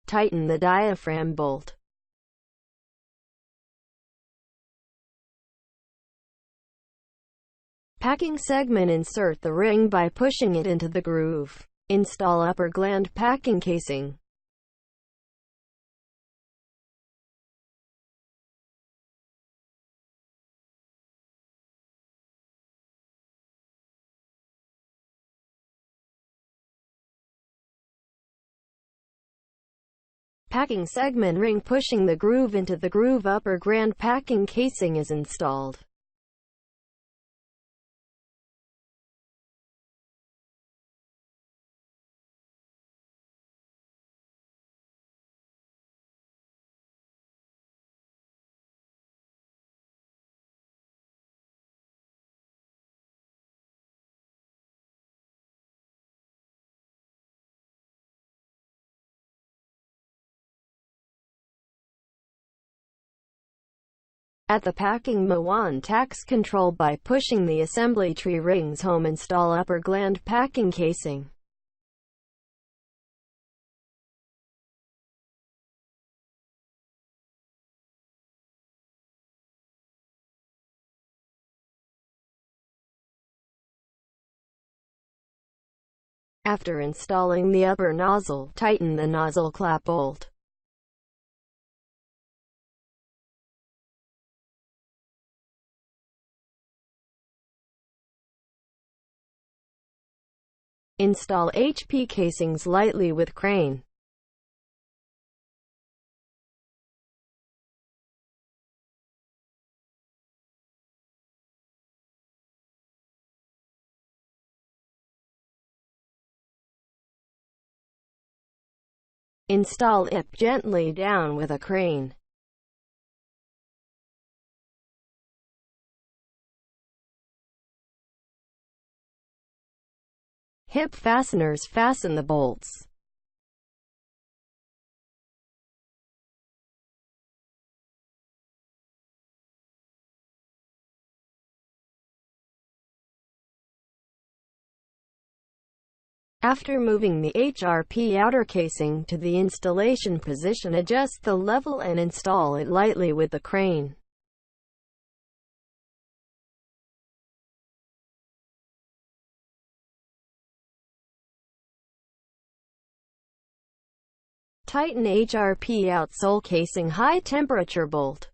Tighten the diaphragm bolt. Packing segment. Insert the ring by pushing it into the groove. Install upper gland packing casing. Packing segment ring. Pushing the groove into the groove. Upper gland packing casing is installed. At the packing Mawan tax control by pushing the assembly tree rings home. Install upper gland packing casing. After installing the upper nozzle, tighten the nozzle clap bolt. Install HP casings lightly with crane. Install it gently down with a crane. Hip fasteners. Fasten the bolts. After moving the HRP outer casing to the installation position, adjust the level and install it lightly with the crane. Tighten HRP outsole casing high temperature bolt.